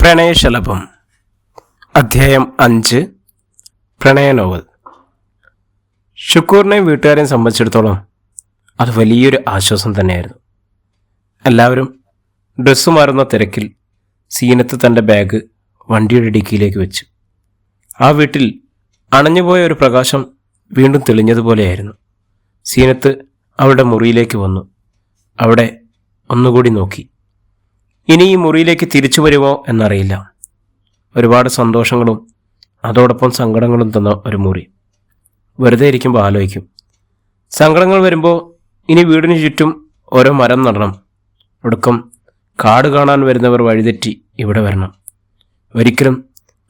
പ്രണയശലഭം അധ്യായം 5 പ്രണയ നോവൽ. ഷുക്കൂറിനെയും വീട്ടുകാരെയും സംബന്ധിച്ചിടത്തോളം അത് വലിയൊരു ആശ്വാസം തന്നെയായിരുന്നു. എല്ലാവരും ഡ്രസ്സ് മാറുന്ന തിരക്കിൽ സീനത്ത് തൻ്റെ ബാഗ് വണ്ടിയുടെ ഡിക്കിയിലേക്ക് വെച്ചു. ആ വീട്ടിൽ അണഞ്ഞുപോയ ഒരു പ്രകാശം വീണ്ടും തെളിഞ്ഞതുപോലെയായിരുന്നു. സീനത്ത് അവളുടെ മുറിയിലേക്ക് വന്നു. അവിടെ ഒന്നുകൂടി നോക്കി. ഇനി ഈ മുറിയിലേക്ക് തിരിച്ചു വരുമോ എന്നറിയില്ല. ഒരുപാട് സന്തോഷങ്ങളും അതോടൊപ്പം സങ്കടങ്ങളും തന്ന ഒരു മുറി. വെറുതെ ഇരിക്കുമ്പോൾ ആലോചിക്കും, സങ്കടങ്ങൾ വരുമ്പോൾ ഇനി വീടിന് ചുറ്റും ഓരോ മരം നടണം. ഒടുക്കം കാട് കാണാൻ വരുന്നവർ വഴിതെറ്റി ഇവിടെ വരണം. ഒരിക്കലും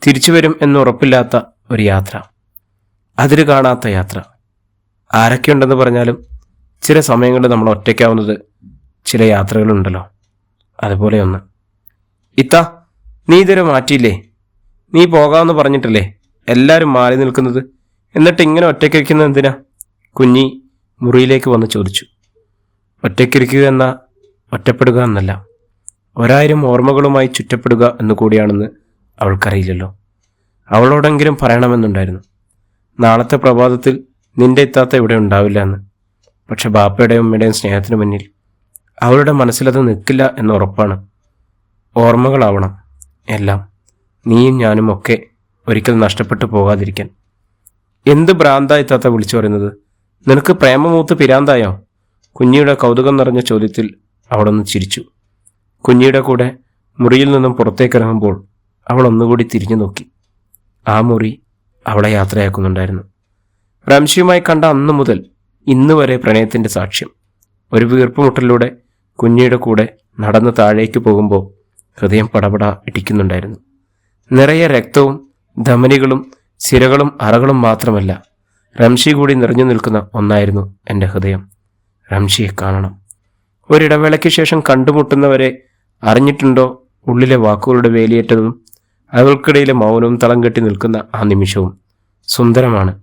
തിരിച്ചു വരും എന്നുറപ്പില്ലാത്ത ഒരു യാത്ര, അതിര് കാണാത്ത യാത്ര. ആരൊക്കെയുണ്ടെന്ന് പറഞ്ഞാലും ചില സമയങ്ങളിൽ നമ്മൾ ഒറ്റയ്ക്കാവുന്നത് ചില യാത്രകളുണ്ടല്ലോ, അതുപോലെ ഒന്ന്. ഇത്ത, നീ ഇതുവരെ മാറ്റിയില്ലേ? നീ പോകാമെന്ന് പറഞ്ഞിട്ടല്ലേ എല്ലാവരും മാറി നിൽക്കുന്നത്? എന്നിട്ട് ഇങ്ങനെ ഒറ്റയ്ക്കിരിക്കുന്നത് എന്തിനാ? കുഞ്ഞി മുറിയിലേക്ക് വന്ന് ചോദിച്ചു. ഒറ്റയ്ക്കിരിക്കുക എന്ന ഒറ്റപ്പെടുക എന്നല്ല, 1000 ഓർമ്മകളുമായി ചുറ്റപ്പെടുക എന്നുകൂടിയാണെന്ന് അവൾക്കറിയില്ലല്ലോ. അവളോടെങ്കിലും പറയണമെന്നുണ്ടായിരുന്നു, നാളത്തെ പ്രഭാതത്തിൽ നിന്റെ ഇത്താത്ത ഇവിടെ ഉണ്ടാവില്ല എന്ന്. പക്ഷെ ബാപ്പയുടെയും ഉമ്മയുടെയും സ്നേഹത്തിന് മുന്നിൽ അവളുടെ മനസ്സിലത് നിൽക്കില്ല എന്ന് ഉറപ്പാണ്. ഓർമ്മകളാവണം എല്ലാം, നീയും ഞാനും ഒക്കെ ഒരിക്കൽ നഷ്ടപ്പെട്ടു പോകാതിരിക്കാൻ. എന്ത് ഭ്രാന്തായി താത്ത വിളിച്ചു പറയുന്നത്? നിനക്ക് പ്രേമമൂത്ത് പിരാന്തായോ? കുഞ്ഞിയുടെ കൗതുകം നിറഞ്ഞ ചോദ്യത്തിൽ അവളൊന്ന് ചിരിച്ചു. കുഞ്ഞിയുടെ കൂടെ മുറിയിൽ നിന്നും പുറത്തേക്കിറങ്ങുമ്പോൾ അവൾ ഒന്നുകൂടി തിരിഞ്ഞു നോക്കി. ആ മുറി അവളെ യാത്രയാക്കുന്നുണ്ടായിരുന്നു. റംഷിയുമായി കണ്ട അന്നു മുതൽ ഇന്ന് വരെ പ്രണയത്തിൻ്റെ സാക്ഷ്യം. ഒരു വീർപ്പുമുട്ടലിലൂടെ കുഞ്ഞിയുടെ കൂടെ നടന്ന് താഴേക്ക് പോകുമ്പോൾ ഹൃദയം പടപട ഇടിക്കുന്നുണ്ടായിരുന്നു. നിറയെ രക്തവും ധമനികളും സിരകളും അറകളും മാത്രമല്ല, റംഷി കൂടി നിറഞ്ഞു നിൽക്കുന്ന ഒന്നായിരുന്നു എൻ്റെ ഹൃദയം. റംഷിയെ കാണണം. ഒരിടവേളയ്ക്ക് ശേഷം കണ്ടുമുട്ടുന്നവരെ അറിഞ്ഞിട്ടുണ്ടോ ഉള്ളിലെ വാക്കുകളുടെ വേലിയേറ്റതും അവൾക്കിടയിലെ മൗനവും തളം കെട്ടി നിൽക്കുന്ന ആ നിമിഷവും സുന്ദരമാണ്.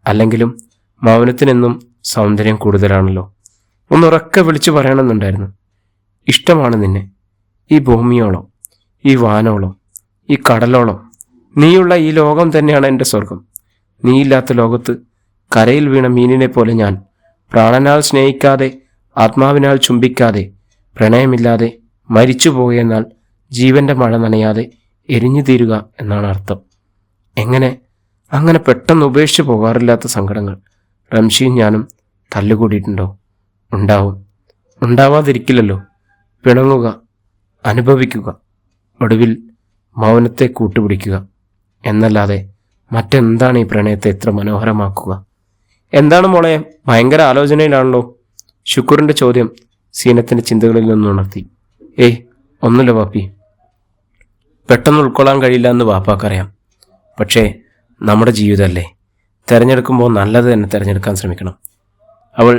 അല്ലെങ്കിലും മൗനത്തിനെന്നും സൗന്ദര്യം കൂടുതലാണല്ലോ. ഒന്നുറക്കെ വിളിച്ചു പറയണമെന്നുണ്ടായിരുന്നു, ഇഷ്ടമാണ് നിന്നെ. ഈ ഭൂമിയോളം, ഈ വാനോളം, ഈ കടലോളം, നീയുള്ള ഈ ലോകം തന്നെയാണ് എൻ്റെ സ്വർഗം. നീയില്ലാത്ത ലോകത്ത് കരയിൽ വീണ മീനിനെ പോലെ ഞാൻ പ്രാണനാൽ സ്നേഹിക്കാതെ, ആത്മാവിനാൽ ചുംബിക്കാതെ, പ്രണയമില്ലാതെ മരിച്ചു പോകുകയെന്നാൽ ജീവന്റെ മഴ നനയാതെ എരിഞ്ഞു തീരുക എന്നാണ് അർത്ഥം. അങ്ങനെ പെട്ടെന്ന് ഉപേക്ഷിച്ചു പോകാറില്ലാത്ത സങ്കടങ്ങൾ റംഷിയും ഞാനും തല്ലുകൂടിയിട്ടുണ്ടോ? ഉണ്ടാവും, ഉണ്ടാവാതിരിക്കില്ലല്ലോ. പിണങ്ങുക, അനുഭവിക്കുക, ഒടുവിൽ മൗനത്തെ കൂട്ടുപിടിക്കുക എന്നല്ലാതെ മറ്റെന്താണ് ഈ പ്രണയത്തെ എത്ര മനോഹരമാക്കുക? എന്താണ് മോളെ, ഭയങ്കര ആലോചനയിലാണല്ലോ? ശുക്കൂറിൻ്റെ ചോദ്യം സീനത്തിൻ്റെ ചിന്തകളിൽ നിന്നുണർത്തി. ഏയ് ഒന്നുമില്ല വാപ്പി, പെട്ടെന്ന് ഉൾക്കൊള്ളാൻ കഴിയില്ല എന്ന് വാപ്പാക്കറിയാം. പക്ഷേ നമ്മുടെ ജീവിതമല്ലേ, തിരഞ്ഞെടുക്കുമ്പോൾ നല്ലത് തന്നെ തിരഞ്ഞെടുക്കാൻ ശ്രമിക്കണം. അവൾ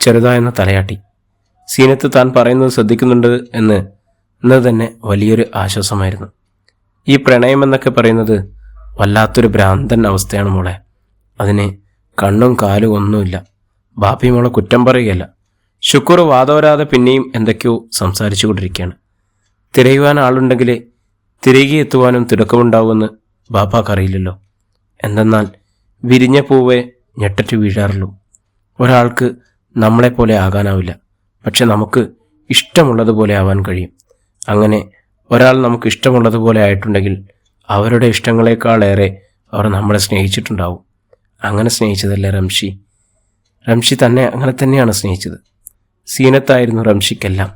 ചെറുതായെന്ന് തലയാട്ടി. സീനത്ത് താൻ പറയുന്നത് ശ്രദ്ധിക്കുന്നുണ്ട് എന്നത് തന്നെ വലിയൊരു ആശ്വാസമായിരുന്നു. ഈ പ്രണയം എന്നൊക്കെ പറയുന്നത് വല്ലാത്തൊരു ഭ്രാന്തൻ അവസ്ഥയാണ് മോളെ. അതിന് കണ്ണും കാലും ഒന്നുമില്ല. ബാപ്പി മോളെ കുറ്റം പറയുകയല്ല. ശുക്കൂർ വാദോരാതെ പിന്നെയും എന്തൊക്കെയോ സംസാരിച്ചു കൊണ്ടിരിക്കുകയാണ്. തിരയുവാൻ ആളുണ്ടെങ്കിലേ തിരികെ എത്തുവാനും തിടുക്കമുണ്ടാവുമെന്ന് ബാപ്പാക്കറിയില്ലല്ലോ. എന്തെന്നാൽ വിരിഞ്ഞ പൂവേ ഞെട്ടറ്റ് വീഴാറുള്ളൂ. ഒരാൾക്ക് നമ്മളെപ്പോലെ ആകാനാവില്ല, പക്ഷെ നമുക്ക് ഇഷ്ടമുള്ളതുപോലെ ആവാൻ കഴിയും. അങ്ങനെ ഒരാൾ നമുക്ക് ഇഷ്ടമുള്ളതുപോലെ ആയിട്ടുണ്ടെങ്കിൽ അവരുടെ ഇഷ്ടങ്ങളെക്കാളേറെ അവർ നമ്മളെ സ്നേഹിച്ചിട്ടുണ്ടാവും. അങ്ങനെ സ്നേഹിച്ചതല്ലേ റംഷി? റംഷി തന്നെ അങ്ങനെ തന്നെയാണ് സ്നേഹിച്ചത്. സീനത്തായിരുന്നു റംഷിക്കെല്ലാം.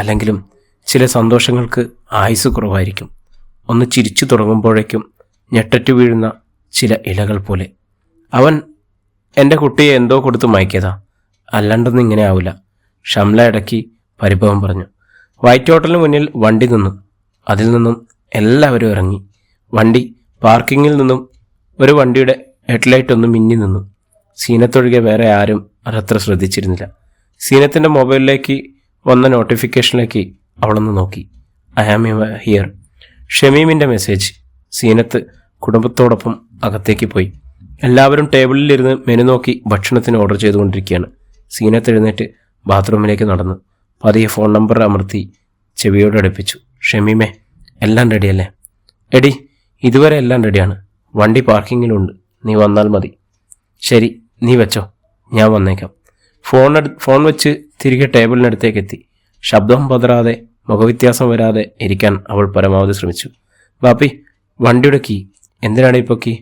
അല്ലെങ്കിലും ചില സന്തോഷങ്ങൾക്ക് ആയുസ് കുറവായിരിക്കും. ഒന്ന് ചിരിച്ചു തുടങ്ങുമ്പോഴേക്കും ഞെട്ടറ്റ് വീഴുന്ന ചില ഇലകൾ പോലെ. അവൻ എൻ്റെ കുട്ടിയെ എന്തോ കൊടുത്ത് മയക്കിയതാ, അല്ലാണ്ടൊന്നും ഇങ്ങനെ ആവില്ല. ഷംല ഇടയ്ക്ക് പരിഭവം പറഞ്ഞു. വൈറ്റ് ഹോട്ടലിന് മുന്നിൽ വണ്ടി നിന്നു. അതിൽ നിന്നും എല്ലാവരും ഇറങ്ങി. വണ്ടി പാർക്കിങ്ങിൽ നിന്നും ഒരു വണ്ടിയുടെ ഹെഡ്ലൈറ്റ് ഒന്ന് മിന്നി നിന്നു. സീനത്തൊഴികെ വേറെ ആരും അതത്ര ശ്രദ്ധിച്ചിരുന്നില്ല. സീനത്തിൻ്റെ മൊബൈലിലേക്ക് വന്ന നോട്ടിഫിക്കേഷനിലേക്ക് അവളൊന്ന് നോക്കി. ഐ ആം ഹിയർ, ഷമീമിൻ്റെ മെസ്സേജ്. സീനത്ത് കുടുംബത്തോടൊപ്പം അകത്തേക്ക് പോയി. എല്ലാവരും ടേബിളിലിരുന്ന് മെനു നോക്കി ഭക്ഷണത്തിന് ഓർഡർ ചെയ്തുകൊണ്ടിരിക്കുകയാണ്. സീനത്ത് എഴുന്നേറ്റ് ബാത്റൂമിലേക്ക് നടന്നു. പതിയെ ഫോൺ നമ്പർ അമർത്തി ചെവിയോട് അടുപ്പിച്ചു. ഷമീമേ, എല്ലാം റെഡിയല്ലേ? എടി, ഇതുവരെ എല്ലാം റെഡിയാണ്. വണ്ടി പാർക്കിങ്ങിലുണ്ട്, നീ വന്നാൽ മതി. ശരി, നീ വെച്ചോ, ഞാൻ വന്നേക്കാം. ഫോൺ വെച്ച് തിരികെ ടേബിളിനടുത്തേക്ക് എത്തി. ശബ്ദം പതറാതെ, മുഖവ്യത്യാസം വരാതെ ഇരിക്കാൻ അവൾ പരമാവധി ശ്രമിച്ചു. ബാപ്പി, വണ്ടിയുടെ കീ. എന്തിനാണ് ഇപ്പോൾ കീ?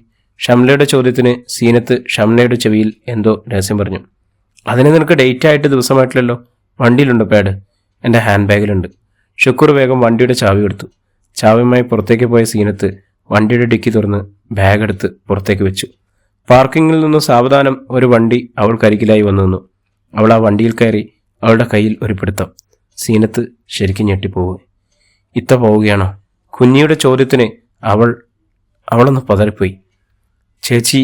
ഷംലയുടെ ചോദ്യത്തിന് സീനത്ത് ഷംലയുടെ ചെവിയിൽ എന്തോ രഹസ്യം പറഞ്ഞു. അതിന് നിനക്ക് ഡേറ്റ് ആയിട്ട് ദിവസമായിട്ടില്ലല്ലോ. വണ്ടിയിലുണ്ടോ പാഡ്? എൻ്റെ ഹാൻഡ് ബാഗിലുണ്ട്. ഷുക്കൂർ വേഗം വണ്ടിയുടെ ചാവി എടുത്തു. ചാവിയുമായി പുറത്തേക്ക് പോയ സീനത്ത് വണ്ടിയുടെ ഡിക്കി തുറന്ന് ബാഗ് എടുത്ത് പുറത്തേക്ക് വെച്ചു. പാർക്കിങ്ങിൽ നിന്നും സാവധാനം ഒരു വണ്ടി അവൾക്കരികിലായി വന്നു നിന്നു. അവൾ ആ വണ്ടിയിൽ കയറി. അവളുടെ കയ്യിൽ ഒരു പിടുത്തം. സീനത്ത് ശരിക്കും ഞെട്ടിപ്പോവുക. ഇത്ത പോവുകയാണോ? കുഞ്ഞിയുടെ ചോദ്യത്തിന് അവളൊന്ന് പതറിപ്പോയി. ചേച്ചി,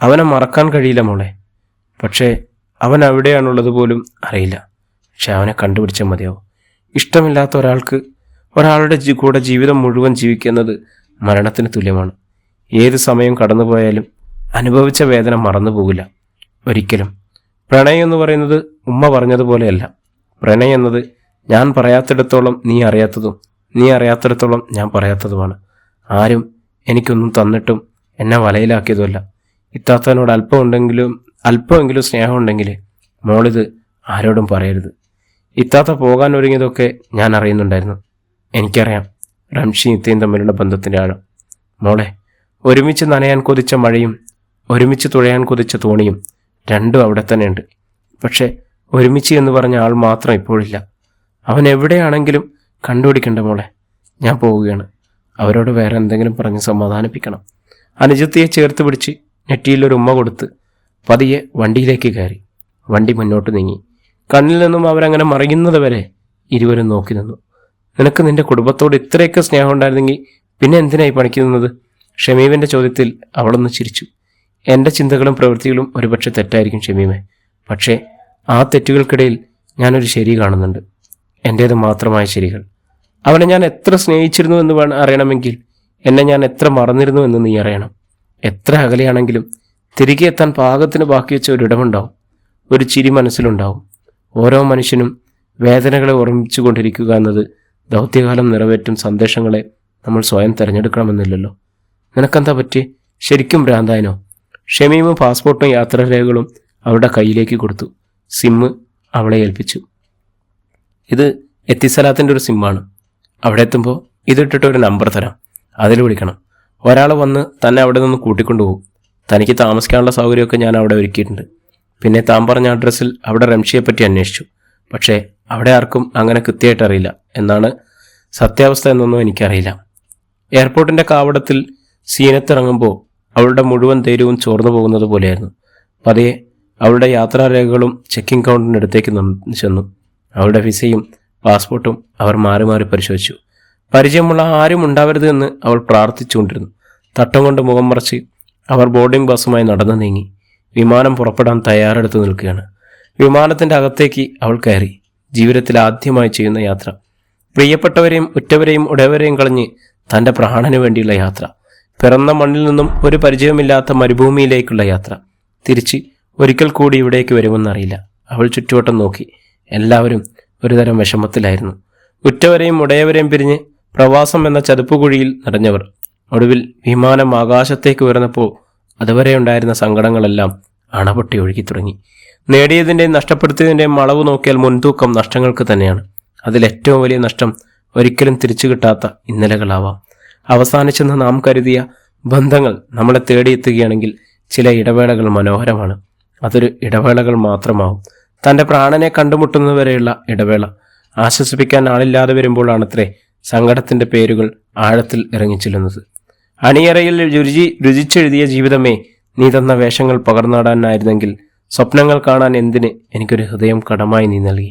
അവനെ മറക്കാൻ കഴിയില്ല മോളെ. പക്ഷേ അവൻ എവിടെയാണുള്ളത് പോലും അറിയില്ല. പക്ഷെ അവനെ കണ്ടുപിടിച്ചാൽ മതിയാവും. ഇഷ്ടമില്ലാത്ത ഒരാളുടെ കൂടെ ജീവിതം മുഴുവൻ ജീവിക്കുന്നത് മരണത്തിന് തുല്യമാണ്. ഏത് സമയം കടന്നുപോയാലും അനുഭവിച്ച വേദന മറന്നു പോകില്ല ഒരിക്കലും. പ്രണയം എന്ന് പറയുന്നത് ഉമ്മ പറഞ്ഞതുപോലെയല്ല. പ്രണയം എന്നത് ഞാൻ പറയാത്തിടത്തോളം നീ അറിയാത്തതും നീ അറിയാത്തിടത്തോളം ഞാൻ പറയാത്തതുമാണ്. ആരും എനിക്കൊന്നും തന്നിട്ടും എന്നെ വലയിലാക്കിയതുമല്ല. ഇത്താത്തനോട് അല്പമെങ്കിലും സ്നേഹമുണ്ടെങ്കിൽ മോളിത് ആരോടും പറയരുത്. ഇത്താത്ത പോകാൻ ഒരുങ്ങിയതൊക്കെ ഞാൻ അറിയുന്നുണ്ടായിരുന്നു. എനിക്കറിയാം റംഷി ഇത്തയും തമ്മിലുള്ള ബന്ധത്തിൻ്റെ ആഴം. മോളെ, ഒരുമിച്ച് നനയാൻ കൊതിച്ച മഴയും ഒരുമിച്ച് തുഴയാൻ കൊതിച്ച തോണിയും രണ്ടും അവിടെ തന്നെയുണ്ട്. പക്ഷെ ഒരുമിച്ച് എന്ന് പറഞ്ഞ ആൾ മാത്രം ഇപ്പോഴില്ല. അവൻ എവിടെയാണെങ്കിലും കണ്ടുപിടിക്കണ്ട മോളെ. ഞാൻ പോവുകയാണ്. അവരോട് വേറെ എന്തെങ്കിലും പറഞ്ഞ് സമാധാനിപ്പിക്കണം. അനുജത്തിയെ ചേർത്ത് പിടിച്ച് നെറ്റിയിലൊരു ഉമ്മ കൊടുത്ത് പതിയെ വണ്ടിയിലേക്ക് കയറി. വണ്ടി മുന്നോട്ട് നീങ്ങി. കണ്ണിൽ നിന്നും അവരങ്ങനെ മറിയുന്നത് വരെ ഇരുവരും നോക്കി നിന്നു. നിനക്ക് നിന്റെ കുടുംബത്തോട് ഇത്രയൊക്കെ സ്നേഹം ഉണ്ടായിരുന്നെങ്കിൽ പിന്നെ എന്തിനായി പണിക്ക് നിന്നത്? ഷമീമിൻ്റെ ചോദ്യത്തിൽ അവളൊന്ന് ചിരിച്ചു. എൻ്റെ ചിന്തകളും പ്രവൃത്തികളും ഒരുപക്ഷെ തെറ്റായിരിക്കും ഷമീമെ. പക്ഷേ ആ തെറ്റുകൾക്കിടയിൽ ഞാനൊരു ശരി കാണുന്നുണ്ട്. എൻ്റേത് മാത്രമായ ശരികൾ. അവനെ ഞാൻ എത്ര സ്നേഹിച്ചിരുന്നു എന്ന് അറിയണമെങ്കിൽ എന്നെ ഞാൻ എത്ര മറന്നിരുന്നു എന്ന് നീ അറിയണം. എത്ര അകലെയാണെങ്കിലും തിരികെ എത്താൻ പാകത്തിന് ബാക്കി വെച്ച ഒരിടമുണ്ടാവും. ഒരു ചിരി മനസ്സിലുണ്ടാവും. ഓരോ മനുഷ്യനും വേദനകളെ ഓർമ്മിച്ചു കൊണ്ടിരിക്കുക എന്നത് ദൗത്യകാലം നിറവേറ്റും സന്ദേശങ്ങളെ നമ്മൾ സ്വയം തിരഞ്ഞെടുക്കണമെന്നില്ലല്ലോ. നിനക്കെന്താ പറ്റി? ശരിക്കും ഭ്രാന്തായനോ? ഷമീമും പാസ്പോർട്ടും യാത്രാരേഖകളും അവളുടെ കയ്യിലേക്ക് കൊടുത്തു. സിമ്മ് അവളെ ഏൽപ്പിച്ചു. ഇത് എത്തിസലാത്തിൻ്റെ ഒരു സിമ്മാണ്. അവിടെ എത്തുമ്പോൾ ഇതിട്ടിട്ട് ഒരു നമ്പർ തരാം, അതിൽ വിളിക്കണം. ഒരാൾ വന്ന് തന്നെ അവിടെ നിന്ന് കൂട്ടിക്കൊണ്ടുപോകും. തനിക്ക് താമസിക്കാനുള്ള സൗകര്യമൊക്കെ ഞാൻ അവിടെ ഒരുക്കിയിട്ടുണ്ട്. പിന്നെ താൻ പറഞ്ഞ അഡ്രസ്സിൽ അവിടെ റംഷിയെപ്പറ്റി അന്വേഷിച്ചു. പക്ഷേ അവിടെ ആർക്കും അങ്ങനെ കൃത്യമായിട്ട് അറിയില്ല. എന്നാണ് സത്യാവസ്ഥ എന്നൊന്നും എനിക്കറിയില്ല. എയർപോർട്ടിൻ്റെ കാവടത്തിൽ സീനത്തിറങ്ങുമ്പോൾ അവളുടെ മുഴുവൻ ധൈര്യവും ചോർന്നു പോകുന്നത് പോലെയായിരുന്നു. പതിയെ അവളുടെ യാത്രാരേഖകളും ചെക്കിംഗ് കൗണ്ടറിൻ്റെ അടുത്തേക്ക് ചെന്നു. അവളുടെ വിസയും പാസ്പോർട്ടും അവർ മാറി മാറി പരിശോധിച്ചു. പരിചയമുള്ള ആരും ഉണ്ടാവരുത് എന്ന് അവൾ പ്രാർത്ഥിച്ചുകൊണ്ടിരുന്നു. തട്ടം കൊണ്ട് മുഖം മറച്ച് അവർ ബോർഡിംഗ് ബസ്സുമായി നടന്നു നീങ്ങി. വിമാനം പുറപ്പെടാൻ തയ്യാറെടുത്ത് നിൽക്കുകയാണ്. വിമാനത്തിൻ്റെ അകത്തേക്ക് അവൾ കയറി. ജീവിതത്തിൽ ആദ്യമായി ചെയ്യുന്ന യാത്ര. പ്രിയപ്പെട്ടവരെയും ഉറ്റവരെയും ഉടയവരെയും കളഞ്ഞ് തൻ്റെ പ്രാണന് വേണ്ടിയുള്ള യാത്ര. പിറന്ന മണ്ണിൽ നിന്നും ഒരു പരിചയമില്ലാത്ത മരുഭൂമിയിലേക്കുള്ള യാത്ര. തിരിച്ച് ഒരിക്കൽ കൂടി ഇവിടേക്ക് വരുമെന്നറിയില്ല. അവൾ ചുറ്റുവട്ടം നോക്കി. എല്ലാവരും ഒരുതരം വിഷമത്തിലായിരുന്നു. ഉറ്റവരെയും ഉടയവരെയും പിരിഞ്ഞ് പ്രവാസം എന്ന ചതുപ്പുകുഴിയിൽ നടഞ്ഞവർ. ഒടുവിൽ വിമാനം ആകാശത്തേക്ക് ഉയർന്നപ്പോൾ അതുവരെ ഉണ്ടായിരുന്ന സങ്കടങ്ങളെല്ലാം അണപൊട്ടി ഒഴുകി തുടങ്ങി. നേടിയതിൻ്റെയും നഷ്ടപ്പെടുത്തിയതിൻ്റെയും അളവ് നോക്കിയാൽ മുൻതൂക്കം നഷ്ടങ്ങൾക്ക് തന്നെയാണ്. അതിലേറ്റവും വലിയ നഷ്ടം ഒരിക്കലും തിരിച്ചു കിട്ടാത്ത ഇന്നലകളാവാം. അവസാനിച്ചെന്ന് നാം കരുതിയ ബന്ധങ്ങൾ നമ്മളെ തേടിയെത്തുകയാണെങ്കിൽ ചില ഇടവേളകൾ മനോഹരമാണ്. അതൊരു ഇടവേളകൾ മാത്രമാവും. തൻ്റെ പ്രാണനെ കണ്ടുമുട്ടുന്നതുവരെയുള്ള ഇടവേള. ആശ്വസിപ്പിക്കാൻ ആളില്ലാതെ വരുമ്പോഴാണത്രേ സങ്കടത്തിൻ്റെ പേരുകൾ ആഴത്തിൽ ഇറങ്ങിച്ചെല്ലുന്നത്. അണിയറയിൽ രുചിച്ചെഴുതിയ ജീവിതമേ, നീ തന്ന വേഷങ്ങൾ പകർന്നാടാനായിരുന്നെങ്കിൽ സ്വപ്നങ്ങൾ കാണാൻ എന്തിന് എനിക്കൊരു ഹൃദയം കടമായി നീ നൽകി.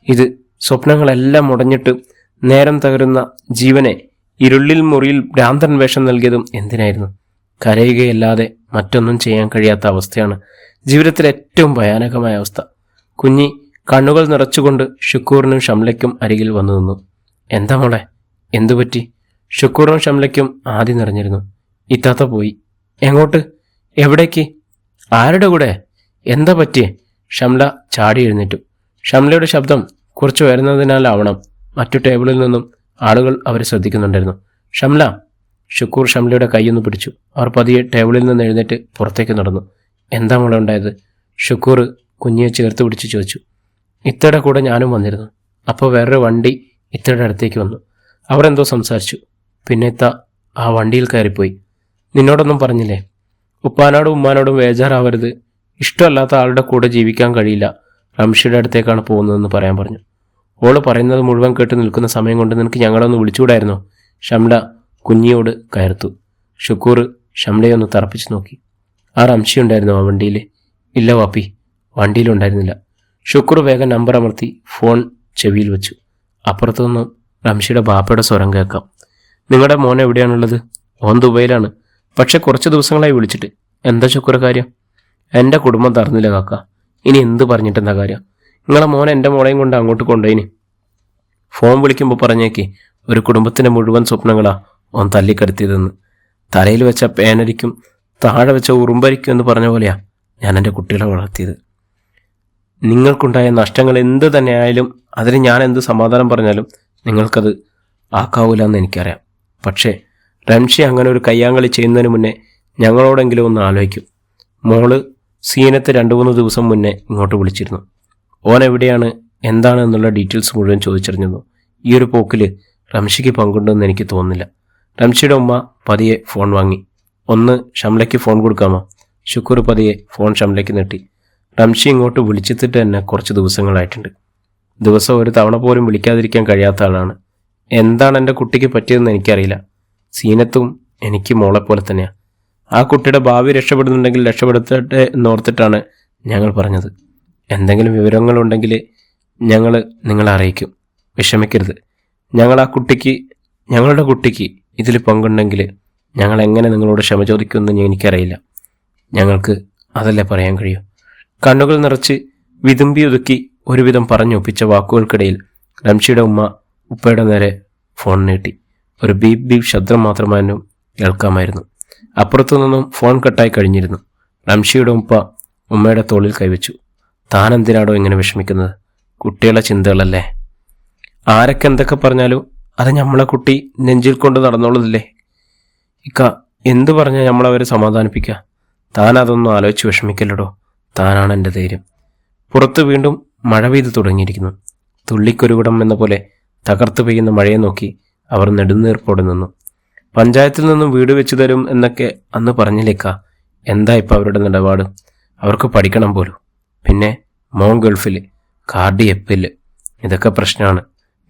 ഇത് സ്വപ്നങ്ങളെല്ലാം മുടഞ്ഞിട്ട് നേരം തകരുന്ന ജീവനെ ഇരുളിൽ മുറിയിൽ ഭ്രാന്തൻ വേഷം നൽകിയതും എന്തിനായിരുന്നു? കരയുകയല്ലാതെ മറ്റൊന്നും ചെയ്യാൻ കഴിയാത്ത അവസ്ഥയാണ് ജീവിതത്തിലെ ഏറ്റവും ഭയാനകമായ അവസ്ഥ. കുഞ്ഞി കണ്ണുകൾ നിറച്ചുകൊണ്ട് ഷുക്കൂറിനും ഷംലയ്ക്കും അരികിൽ വന്നു നിന്നു. എന്താ മോളെ, എന്തുപറ്റി? ഷുക്കൂറും ഷംലയ്ക്കും ആദ്യം നിറഞ്ഞിരുന്നു. ഇത്താത്ത പോയി. എങ്ങോട്ട്? എവിടേക്ക്? ആരുടെ കൂടെ? എന്താ പറ്റിയേ? ഷംല ചാടി എഴുന്നേറ്റു. ഷംലയുടെ ശബ്ദം കുറച്ച് ഉയർന്നതിനാലാവണം മറ്റു ടേബിളിൽ നിന്നും ആളുകൾ അവരെ ശ്രദ്ധിക്കുന്നുണ്ടായിരുന്നു. ഷംല! ഷുക്കൂർ ഷംലയുടെ കൈയൊന്ന് പിടിച്ചു. അവർ പതിയെ ടേബിളിൽ നിന്ന് എഴുന്നേറ്റ് പുറത്തേക്ക് നടന്നു. എന്താ മോളെ ഉണ്ടായത്? ഷുക്കൂർ കുഞ്ഞിയെ ചേർത്ത് പിടിച്ച് ചോദിച്ചു. ഇത്തയുടെ കൂടെ ഞാനും വന്നിരുന്നു. അപ്പോൾ വേറൊരു വണ്ടി ഇത്തയുടെ അടുത്തേക്ക് വന്നു. അവർ എന്തോ സംസാരിച്ചു. പിന്നെ ഇത്ത ആ വണ്ടിയിൽ കയറിപ്പോയി. നിന്നോടൊന്നും പറഞ്ഞില്ലേ? ഉപ്പാനോടും ഉമ്മാനോടും ബേജാറാവരുത്. ഇഷ്ടമല്ലാത്ത ആളുടെ കൂടെ ജീവിക്കാൻ കഴിയില്ല. റംഷിയുടെ അടുത്തേക്കാണ് പോകുന്നതെന്ന് പറയാൻ പറഞ്ഞു. ഓള് പറയുന്നത് മുഴുവൻ കേട്ട് നിൽക്കുന്ന സമയം കൊണ്ട് നിനക്ക് ഞങ്ങളൊന്ന് വിളിച്ചുകൂടായിരുന്നോ? ഷംല കുഞ്ഞിയോട് കയർത്തു. ഷുക്കൂർ ഷംലയെ ഒന്ന് തറപ്പിച്ചു നോക്കി. ആ റംഷി ഉണ്ടായിരുന്നു ആ വണ്ടിയിൽ? ഇല്ല വാപ്പി, വണ്ടിയിലുണ്ടായിരുന്നില്ല. ഷുക്കൂർ വേഗം നമ്പർ അമർത്തി ഫോൺ ചെവിയിൽ വെച്ചു. അപ്പുറത്തുനിന്നും റംഷിയുടെ ബാപ്പയുടെ സ്വരം കേൾക്കാം. നിങ്ങളുടെ മോൻ എവിടെയാണുള്ളത്? ഓൻ ദുബൈയിലാണ്. പക്ഷെ കുറച്ച് ദിവസങ്ങളായി വിളിച്ചിട്ട്. എന്താ ഷുക്കൂർ കാര്യം? എൻ്റെ കുടുംബം തറന്നില്ല കാക്ക. ഇനി എന്ത് പറഞ്ഞിട്ടെന്താ കാര്യം? നിങ്ങളെ മോൻ എൻ്റെ മോളെയും കൊണ്ട് അങ്ങോട്ട് കൊണ്ടുപോയിന്. ഫോൺ വിളിക്കുമ്പോൾ പറഞ്ഞേക്ക് ഒരു കുടുംബത്തിൻ്റെ മുഴുവൻ സ്വപ്നങ്ങളാ ഓൻ തല്ലിക്കടത്തിയതെന്ന്. തലയിൽ വെച്ച പേനരിക്കും താഴെ വെച്ച ഉറുമ്പരിക്കും എന്ന് പറഞ്ഞ പോലെയാ ഞാൻ എൻ്റെ കുട്ടികളെ വളർത്തിയത്. നിങ്ങൾക്കുണ്ടായ നഷ്ടങ്ങൾ എന്ത് തന്നെ ആയാലും അതിന് ഞാൻ എന്ത് സമാധാനം പറഞ്ഞാലും നിങ്ങൾക്കത് ആക്കാവൂല എന്ന് എനിക്കറിയാം. പക്ഷേ റംഷി അങ്ങനെ ഒരു കയ്യാങ്കളി ചെയ്യുന്നതിന് മുന്നേ ഞങ്ങളോടെങ്കിലും ഒന്ന് ആലോചിക്കും. മോള് സീനത്ത് 2-3 ദിവസം മുന്നേ ഇങ്ങോട്ട് വിളിച്ചിരുന്നു. ഓൻ എവിടെയാണ്, എന്താണ് എന്നുള്ള ഡീറ്റെയിൽസ് മുഴുവൻ ചോദിച്ചറിഞ്ഞിരുന്നു. ഈ ഒരു പോക്കിൽ റംഷിക്ക് പങ്കുണ്ടെന്ന് എനിക്ക് തോന്നുന്നില്ല. റംഷിയുടെ ഉമ്മ പതിയെ ഫോൺ വാങ്ങി. ഒന്ന് ഷംലയ്ക്ക് ഫോൺ കൊടുക്കാമോ? ഷുക്കൂർ പതിയെ ഫോൺ ഷംലയ്ക്ക് നീട്ടി. റംഷി ഇങ്ങോട്ട് വിളിച്ചെത്തിട്ട് തന്നെ കുറച്ച് ദിവസങ്ങളായിട്ടുണ്ട്. ദിവസം ഒരു തവണ പോലും വിളിക്കാതിരിക്കാൻ കഴിയാത്ത ആളാണ്. എന്താണ് എൻ്റെ കുട്ടിക്ക് പറ്റിയതെന്ന് എനിക്കറിയില്ല. സീനത്തും എനിക്ക് മോളെപ്പോലെ തന്നെയാണ്. ആ കുട്ടിയുടെ ഭാവി രക്ഷപ്പെടുന്നുണ്ടെങ്കിൽ രക്ഷപ്പെടുത്തട്ടെ എന്നോർത്തിട്ടാണ് ഞങ്ങൾ പറഞ്ഞത്. എന്തെങ്കിലും വിവരങ്ങളുണ്ടെങ്കിൽ ഞങ്ങൾ നിങ്ങളെ അറിയിക്കും. വിഷമിക്കരുത്. ഞങ്ങളുടെ കുട്ടിക്ക് ഇതിൽ പങ്കുണ്ടെങ്കിൽ ഞങ്ങൾ എങ്ങനെ നിങ്ങളോട് ക്ഷമ ചോദിക്കുമെന്ന് എനിക്കറിയില്ല. ഞങ്ങൾക്ക് അതല്ലേ പറയാൻ കഴിയൂ. കണ്ണുകൾ നിറച്ച് വിതുമ്പി ഒതുക്കി ഒരുവിധം പറഞ്ഞൊപ്പിച്ച വാക്കുകൾക്കിടയിൽ റംഷിയുടെ ഉമ്മ ഉപ്പയുടെ നേരെ ഫോൺ നീട്ടി. ഒരു ബീപ് ബീപ് ശബ്ദം മാത്രമായിരുന്നു കേൾക്കാമായിരുന്നു. അപ്പുറത്തു നിന്നും ഫോൺ കട്ടായി കഴിഞ്ഞിരുന്നു. റംഷിയുടെ ഉപ്പ ഉമ്മയുടെ തോളിൽ കൈവച്ചു. താൻ എന്തിനാടോ ഇങ്ങനെ വിഷമിക്കുന്നത്? കുട്ടികളെ ചിന്തകളല്ലേ. ആരൊക്കെ എന്തൊക്കെ പറഞ്ഞാലും അത് നമ്മളെ കുട്ടി നെഞ്ചിൽ കൊണ്ട് നടന്നോളൂല്ലേ. ഇക്ക എന്തു പറഞ്ഞാൽ നമ്മളവരെ സമാധാനിപ്പിക്കുക. താൻ അതൊന്നും ആലോചിച്ച് വിഷമിക്കല്ലടോ. താനാണ് എൻ്റെ ധൈര്യം. പുറത്ത് വീണ്ടും മഴ പെയ്തു തുടങ്ങിയിരിക്കുന്നു. തുള്ളിക്കൊരുകുടം എന്ന പോലെ തകർത്ത് പെയ്യുന്ന മഴയെ നോക്കി അവർ നെടുന്നീർപ്പോടെ നിന്നു. പഞ്ചായത്തിൽ നിന്നും വീട് വെച്ചു തരും എന്നൊക്കെ അന്ന് പറഞ്ഞില്ലേക്കാ. എന്താ ഇപ്പം അവരുടെ നിലപാട്? അവർക്ക് പഠിക്കണം പോലും. പിന്നെ മോൻ ഗൾഫിൽ, കാർഡ് എപ്പില്. ഇതൊക്കെ പ്രശ്നമാണ്.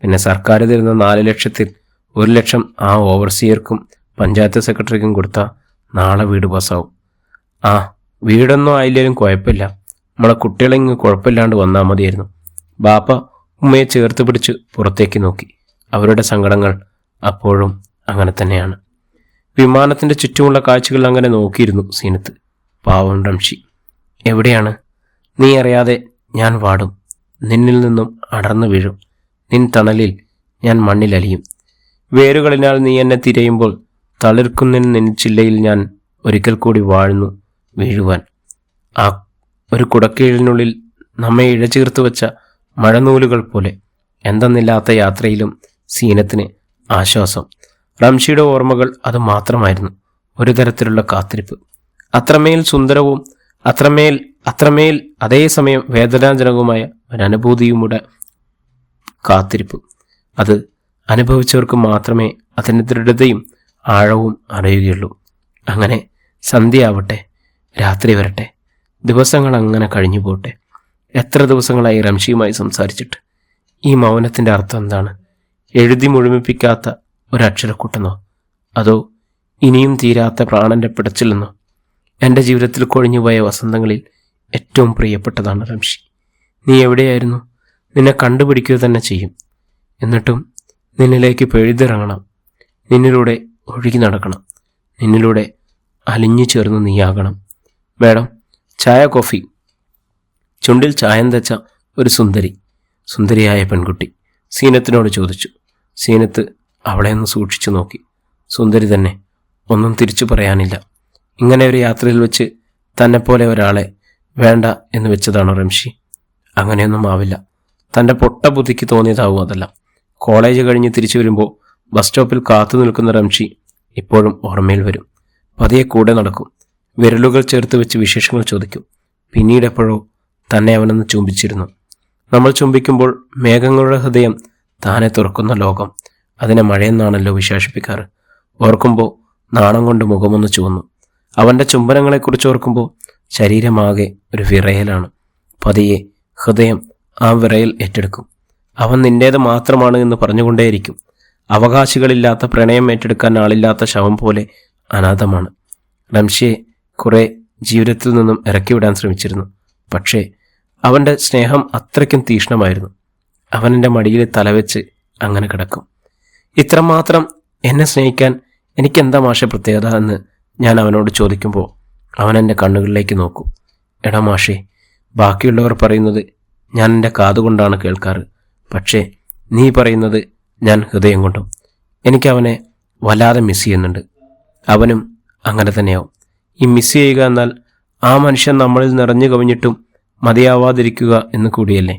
പിന്നെ സർക്കാർ തരുന്ന 4 ലക്ഷത്തിൽ 1 ലക്ഷം ആ ഓവർസിയർക്കും പഞ്ചായത്ത് സെക്രട്ടറിക്കും കൊടുത്താൽ നാളെ വീട് പാസ്സാവും. ആ വീടൊന്നും ആയില്ലേലും കുഴപ്പമില്ല. നമ്മളെ കുട്ടികളെ ഇങ്ങ് കുഴപ്പമില്ലാണ്ട് വന്നാൽ മതിയായിരുന്നു. ബാപ്പ ഉമ്മയെ ചേർത്ത് പിടിച്ച് പുറത്തേക്ക് നോക്കി. അവരുടെ സങ്കടങ്ങൾ അപ്പോഴും അങ്ങനെ തന്നെയാണ്. വിമാനത്തിൻ്റെ ചുറ്റുമുള്ള കാഴ്ചകൾ അങ്ങനെ നോക്കിയിരുന്നു സീനത്ത്. പാവം റംഷി. എവിടെയാണ്? നീ അറിയാതെ ഞാൻ വാടും. നിന്നിൽ നിന്നും അടർന്നു വീഴും. നിൻ തണലിൽ ഞാൻ മണ്ണിലലിയും. വേരുകളിനാൽ നീ എന്നെ തിരയുമ്പോൾ തളിർക്കുന്നിൻ നെഞ്ചില്ലയിൽ ഞാൻ ഒരിക്കൽ കൂടി വാഴ്ന്നു വീഴുവാൻ. ആ ഒരു കുടക്കീഴിനുള്ളിൽ നമ്മെ ഇഴചീർത്തു വെച്ച മഴനൂലുകൾ പോലെ എന്തെന്നില്ലാത്ത യാത്രയിലും സീനത്തിന് ആശ്വാസം. റംഷിയുടെ ഓർമ്മകൾ അത് മാത്രമായിരുന്നു. ഒരു തരത്തിലുള്ള കാത്തിരിപ്പ്. അത്രമേൽ സുന്ദരവും അത്രമേൽ അതേസമയം വേദനാജനകവുമായ ഒരനുഭൂതിയുമുടെ കാത്തിരിപ്പ്. അത് അനുഭവിച്ചവർക്ക് മാത്രമേ അതിൻ്റെ ദൃഢതയും ആഴവും അറിയുകയുള്ളൂ. അങ്ങനെ സന്ധ്യയാവട്ടെ, രാത്രി വരട്ടെ, ദിവസങ്ങൾ അങ്ങനെ കഴിഞ്ഞു പോട്ടെ. എത്ര ദിവസങ്ങളായി റംഷിയുമായി സംസാരിച്ചിട്ട്. ഈ മൗനത്തിൻ്റെ അർത്ഥം എന്താണ്? എഴുതി മുഴുമിപ്പിക്കാത്ത ഒരക്ഷരക്കൂട്ടെന്നോ? അതോ ഇനിയും തീരാത്ത പ്രാണന്റെ പിടച്ചിലെന്നോ? എൻ്റെ ജീവിതത്തിൽ കൊഴിഞ്ഞുപോയ വസന്തങ്ങളിൽ ഏറ്റവും പ്രിയപ്പെട്ടതാണ് റംഷി. നീ എവിടെയായിരുന്നു? നിന്നെ കണ്ടുപിടിക്കുക തന്നെ ചെയ്യും. എന്നിട്ടും നിന്നിലേക്ക് പെഴുതിറങ്ങണം. നിന്നിലൂടെ ഒഴുകി നടക്കണം. നിന്നിലൂടെ അലിഞ്ഞു ചേർന്ന് നീയാകണം. മേഡം, ചായ, കോഫി? ചുണ്ടിൽ ചായം തെച്ച ഒരു സുന്ദരിയായ പെൺകുട്ടി സീനത്തിനോട് ചോദിച്ചു. സീനത്ത് അവളെ ഒന്ന് സൂക്ഷിച്ചു നോക്കി. സുന്ദരി തന്നെ. ഒന്നും തിരിച്ചു പറയാനില്ല. ഇങ്ങനെ ഒരു യാത്രയിൽ വെച്ച് തന്നെപ്പോലെ ഒരാളെ വേണ്ട എന്ന് വെച്ചതാണോ റംഷി? അങ്ങനെയൊന്നും ആവില്ല. തൻ്റെ പൊട്ട ബുദ്ധിക്ക് തോന്നിയതാവും അതെല്ലാം. കോളേജ് കഴിഞ്ഞ് തിരിച്ചു വരുമ്പോൾ ബസ് സ്റ്റോപ്പിൽ കാത്തു നിൽക്കുന്ന റംഷി ഇപ്പോഴും ഓർമ്മയിൽ വരും. പതിയെ കൂടെ നടക്കും, വിരലുകൾ ചേർത്ത് വെച്ച് വിശേഷങ്ങൾ ചോദിക്കും. പിന്നീട് എപ്പോഴോ തന്നെ അവനൊന്ന് ചുംബിച്ചിരുന്നു. നമ്മൾ ചുംബിക്കുമ്പോൾ മേഘങ്ങളുടെ ഹൃദയം താനെ തുറക്കുന്ന ലോകം. അതിനെ മഴയെന്നാണല്ലോ വിശേഷിപ്പിക്കാറ്. ഓർക്കുമ്പോൾ നാണം കൊണ്ട് മുഖമൊന്ന് ചുവന്നു. അവൻ്റെ ചുംബനങ്ങളെക്കുറിച്ച് ഓർക്കുമ്പോൾ ശരീരമാകെ ഒരു വിറയലാണ്. പതിയെ ഹൃദയം ആ വിറയൽ ഏറ്റെടുക്കും. അവൻ നിന്റേത് മാത്രമാണ് എന്ന് പറഞ്ഞുകൊണ്ടേയിരിക്കും. അവകാശികളില്ലാത്ത പ്രണയം ഏറ്റെടുക്കാൻ ആളില്ലാത്ത ശവം പോലെ അനാഥമാണ്. റംഷിയെ കുറെ ജീവിതത്തിൽ നിന്നും ഇറക്കിവിടാൻ ശ്രമിച്ചിരുന്നു. പക്ഷേ അവൻ്റെ സ്നേഹം അത്രയ്ക്കും തീക്ഷ്ണമായിരുന്നു. അവൻ എൻ്റെ മടിയിൽ തലവെച്ച് അങ്ങനെ കിടക്കും. ഇത്രമാത്രം എന്നെ സ്നേഹിക്കാൻ എനിക്കെന്താ മാഷെ പ്രത്യേകത എന്ന് ഞാൻ അവനോട് ചോദിക്കുമ്പോൾ അവൻ എൻ്റെ കണ്ണുകളിലേക്ക് നോക്കും. എടാ മാഷേ, ബാക്കിയുള്ളവർ പറയുന്നത് ഞാൻ എൻ്റെ കാതുകൊണ്ടാണ് കേൾക്കാറ്. പക്ഷേ നീ പറയുന്നത് ഞാൻ ഹൃദയം കൊണ്ടും. എനിക്കവനെ വല്ലാതെ മിസ് ചെയ്യുന്നുണ്ട്. അവനും അങ്ങനെ തന്നെയാവും. ഈ മിസ് ചെയ്യുക എന്നാൽ ആ മനുഷ്യൻ നമ്മളിൽ നിറഞ്ഞു കവിഞ്ഞിട്ടും മതിയാവാതിരിക്കുക എന്ന് കൂടിയല്ലേ.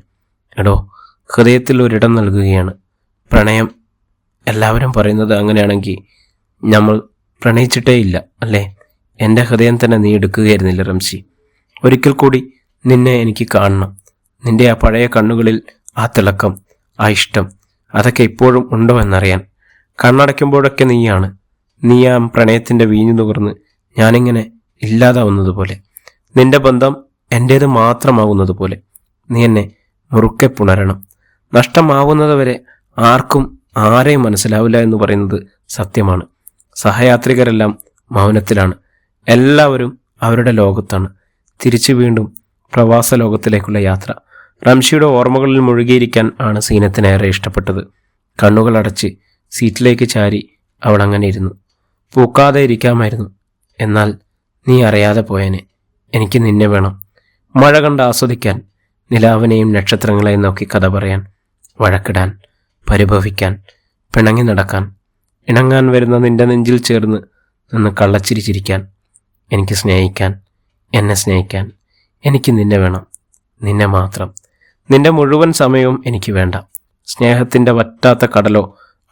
എടോ, ഹൃദയത്തിൽ ഒരിടം നൽകുകയാണ് പ്രണയം. എല്ലാവരും പറയുന്നത് അങ്ങനെയാണെങ്കിൽ നമ്മൾ പ്രണയിച്ചിട്ടേ ഇല്ല അല്ലേ? എൻ്റെ ഹൃദയം തന്നെ നീ എടുക്കുകയായിരുന്നില്ല റംഷി. ഒരിക്കൽ കൂടി നിന്നെ എനിക്ക് കാണണം. നിന്റെ ആ പഴയ കണ്ണുകളിൽ ആ തിളക്കം, ആ ഇഷ്ടം, അതൊക്കെ ഇപ്പോഴും ഉണ്ടോ എന്നറിയാൻ. കണ്ണടയ്ക്കുമ്പോഴൊക്കെ നീയാണ്. നീ ആ പ്രണയത്തിൻ്റെ വീഞ്ഞു നുകർന്ന് ഞാനിങ്ങനെ ഇല്ലാതാവുന്നത് പോലെ, നിന്റെ ബന്ധം എൻ്റേത് മാത്രമാകുന്നത് പോലെ നീ എന്നെ മുറുക്കെ പുണരണം. നഷ്ടമാവുന്നത് വരെ ആർക്കും ആരെയും മനസ്സിലാവില്ല എന്ന് പറയുന്നത് സത്യമാണ്. സഹയാത്രികരെല്ലാം മൗനത്തിലാണ്. എല്ലാവരും അവരുടെ ലോകത്താണ്. തിരിച്ചു വീണ്ടും പ്രവാസ ലോകത്തിലേക്കുള്ള യാത്ര. റംഷിയുടെ ഓർമ്മകളിൽ മുഴുകിയിരിക്കാൻ ആണ് സീനത്തിനേറെ ഇഷ്ടപ്പെട്ടത്. കണ്ണുകൾ അടച്ച് സീറ്റിലേക്ക് ചാരി അവൾ അങ്ങനെ ഇരുന്നു. പൂക്കാതെ ഇരിക്കാമായിരുന്നു. എന്നാൽ നീ അറിയാതെ പോയേനെ. എനിക്ക് നിന്നെ വേണം. മഴ കണ്ട് ആസ്വദിക്കാൻ, നിലാവിനെയും നക്ഷത്രങ്ങളെയും നോക്കി കഥ പറയാൻ, വഴക്കിടാൻ, പരിഭവിക്കാൻ, പിണങ്ങി നടക്കാൻ, ഇണങ്ങാൻ വരുന്ന നിന്റെ നെഞ്ചിൽ ചേർന്ന് നിന്ന് കള്ളച്ചിരി ചിരിക്കാൻ, എനിക്ക് സ്നേഹിക്കാൻ, എന്നെ സ്നേഹിക്കാൻ. എനിക്ക് നിന്നെ വേണം, നിന്നെ മാത്രം. നിന്റെ മുഴുവൻ സമയവും എനിക്ക് വേണ്ട. സ്നേഹത്തിൻ്റെ വറ്റാത്ത കടലോ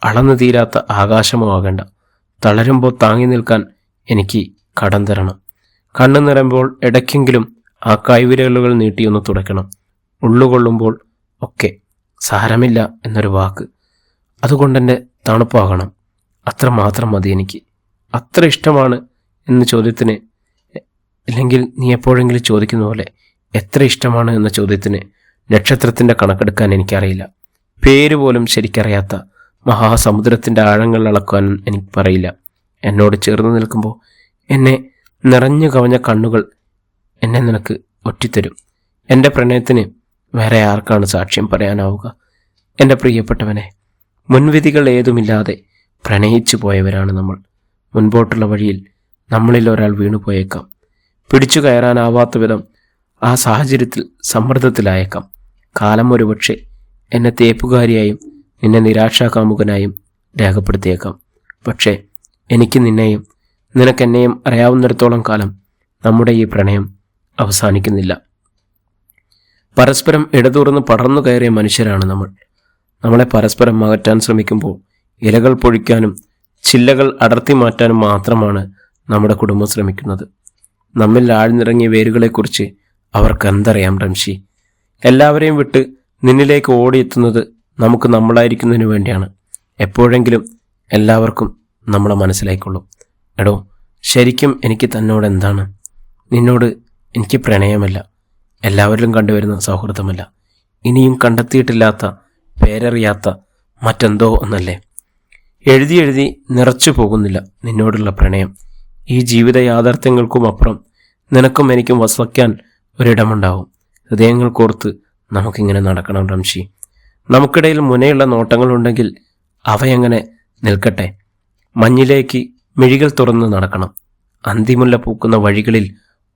അളന്നു തീരാത്ത ആകാശമോ ആകേണ്ട. തളരുമ്പോൾ താങ്ങി നിൽക്കാൻ എനിക്ക് കടം തരണം. കണ്ണു നിറയുമ്പോൾ ഇടയ്ക്കെങ്കിലും ആ കൈവിരലുകൾ നീട്ടിയൊന്ന് തുടയ്ക്കണം. ഉള്ളുകൊള്ളുമ്പോൾ ഒക്കെ സാരമില്ല എന്നൊരു വാക്ക്, അതുകൊണ്ടെൻ്റെ തണുപ്പാകണം. അത്ര മാത്രം മതി എനിക്ക്. അത്ര ഇഷ്ടമാണ് എന്ന ചോദ്യത്തിന്, അല്ലെങ്കിൽ നീ എപ്പോഴെങ്കിലും ചോദിക്കുന്ന പോലെ എത്ര ഇഷ്ടമാണ് എന്ന ചോദ്യത്തിന് നക്ഷത്രത്തിൻ്റെ കണക്കെടുക്കാൻ എനിക്കറിയില്ല. പേര് പോലും ശരിക്കറിയാത്ത മഹാസമുദ്രത്തിൻ്റെ ആഴങ്ങൾ അളക്കാൻ എനിക്ക് പറയില്ല. എന്നോട് ചേർന്ന് നിൽക്കുമ്പോൾ എന്നെ നിറഞ്ഞു കവഞ്ഞ കണ്ണുകൾ എന്നെ നിനക്ക് ഒറ്റിത്തരും. എൻ്റെ പ്രണയത്തിന് വേറെ ആർക്കാണ് സാക്ഷ്യം പറയാനാവുക? എൻ്റെ പ്രിയപ്പെട്ടവനെ, മുൻവിധികൾ ഏതുമില്ലാതെ പ്രണയിച്ചു പോയവരാണ് നമ്മൾ. മുൻപോട്ടുള്ള വഴിയിൽ നമ്മളിൽ ഒരാൾ വീണുപോയേക്കാം. പിടിച്ചു കയറാനാവാത്ത വിധം ആ സാഹചര്യത്തിൽ സമ്മർദ്ദത്തിലായേക്കാം. കാലം ഒരുപക്ഷെ എന്നെ തേപ്പുകാരിയായും നിന്നെ നിരാശാകാമുകനായും രേഖപ്പെടുത്തിയേക്കാം. പക്ഷേ എനിക്ക് നിന്നെയും നിനക്കെന്നെയും അറിയാവുന്നിടത്തോളം കാലം നമ്മുടെ ഈ പ്രണയം അവസാനിക്കുന്നില്ല. പരസ്പരം ഇടതുറന്ന് പടർന്നു കയറിയ മനുഷ്യരാണ് നമ്മൾ. നമ്മളെ പരസ്പരം അകറ്റാൻ ശ്രമിക്കുമ്പോൾ ഇലകൾ പൊഴിക്കാനും ചില്ലകൾ അടർത്തി മാറ്റാനും മാത്രമാണ് നമ്മുടെ കുടുംബം ശ്രമിക്കുന്നത്. നമ്മിൽ ആഴ്ന്നിറങ്ങിയ വേരുകളെക്കുറിച്ച് അവർക്ക് എന്തറിയാം റംഷി? എല്ലാവരെയും വിട്ട് നിന്നിലേക്ക് ഓടിയെത്തുന്നത് നമുക്ക് നമ്മളായിരിക്കുന്നതിന് വേണ്ടിയാണ്. എപ്പോഴെങ്കിലും എല്ലാവർക്കും നമ്മളെ മനസ്സിലായിക്കൊള്ളും. എടോ, ശരിക്കും എനിക്ക് തന്നോട് എന്താണ്? നിന്നോട് എനിക്ക് പ്രണയമല്ല, എല്ലാവരിലും കണ്ടുവരുന്ന സൗഹൃദമല്ല, ഇനിയും കണ്ടെത്തിയിട്ടില്ലാത്ത, പേരറിയാത്ത മറ്റെന്തോ ഒന്നല്ലേ? എഴുതി എഴുതി നിറച്ചു പോകുന്നില്ല നിന്നോടുള്ള പ്രണയം. ഈ ജീവിത യാഥാർത്ഥ്യങ്ങൾക്കും അപ്പുറം നിനക്കും എനിക്കും വസിക്കാൻ ഒരിടമുണ്ടാവും. ഹൃദയങ്ങൾ കോർത്ത് നമുക്കിങ്ങനെ നടക്കണം റംഷി. നമുക്കിടയിൽ മുനയുള്ള നോട്ടങ്ങളുണ്ടെങ്കിൽ അവയെങ്ങനെ നിൽക്കട്ടെ. മഞ്ഞിലേക്ക് മിഴികൾ തുറന്ന് നടക്കണം. അന്തിമുല്ല പൂക്കുന്ന വഴികളിൽ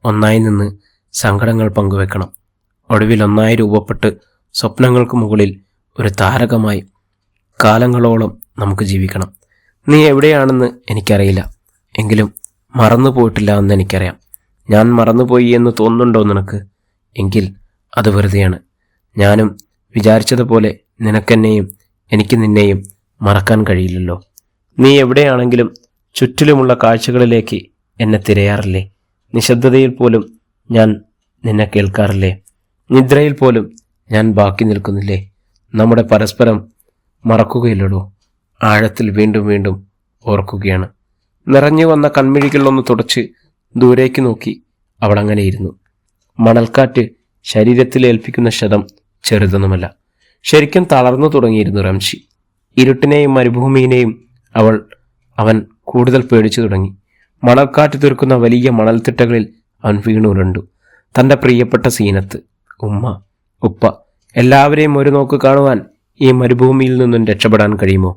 ഒന്നായി നിന്ന് സങ്കടങ്ങൾ പങ്കുവെക്കണം. ഒടുവിൽ ഒന്നായി രൂപപ്പെട്ട് സ്വപ്നങ്ങൾക്ക് മുകളിൽ ഒരു താരകമായി കാലങ്ങളോളം നമുക്ക് ജീവിക്കണം. നീ എവിടെയാണെന്ന് എനിക്കറിയില്ല, എങ്കിലും മറന്നുപോയിട്ടില്ല എന്ന് എനിക്കറിയാം. ഞാൻ മറന്നുപോയി എന്ന് തോന്നുന്നുണ്ടോ നിനക്ക്? എങ്കിൽ അത് വെറുതെയാണ്. ഞാനും വിചാരിച്ചതുപോലെ നിനക്കെന്നെയും എനിക്ക് നിന്നെയും മറക്കാൻ കഴിയില്ലല്ലോ. നീ എവിടെയാണെങ്കിലും ചുറ്റിലുമുള്ള കാഴ്ചകളിലേക്ക് എന്നെ തിരയാറില്ലേ? നിശബ്ദതയിൽ പോലും ഞാൻ നിന്നെ കേൾക്കാറില്ലേ? നിദ്രയിൽ പോലും ഞാൻ ബാക്കി നിൽക്കുന്നില്ലേ? നമ്മുടെ പരസ്പരം മറക്കുകയില്ലടോ, ആഴത്തിൽ വീണ്ടും വീണ്ടും ഓർക്കുകയാണ്. നിറഞ്ഞു വന്ന കൺമിഴികളിലൊന്ന് തുടച്ച് ദൂരേക്ക് നോക്കി അവൾ അങ്ങനെ ഇരുന്നു. മണൽക്കാറ്റ് ശരീരത്തിൽ ഏൽപ്പിക്കുന്ന ക്ഷതം ചെറുതൊന്നുമല്ല. ശരിക്കും തളർന്നു തുടങ്ങിയിരുന്നു റംഷി. ഇരുട്ടിനെയും മരുഭൂമിയിനെയും അവൻ കൂടുതൽ പേടിച്ചു തുടങ്ങി. മണൽക്കാറ്റ് തീർക്കുന്ന വലിയ മണൽത്തിട്ടകളിൽ അവൻ വീണുരുണ്ടു. തൻ്റെ പ്രിയപ്പെട്ട സീനത്ത്, ഉമ്മ, ഉപ്പ എല്ലാവരെയും ഒരു നോക്ക് കാണുവാൻ ഈ മരുഭൂമിയിൽ നിന്നും രക്ഷപ്പെടാൻ കഴിയുമോ?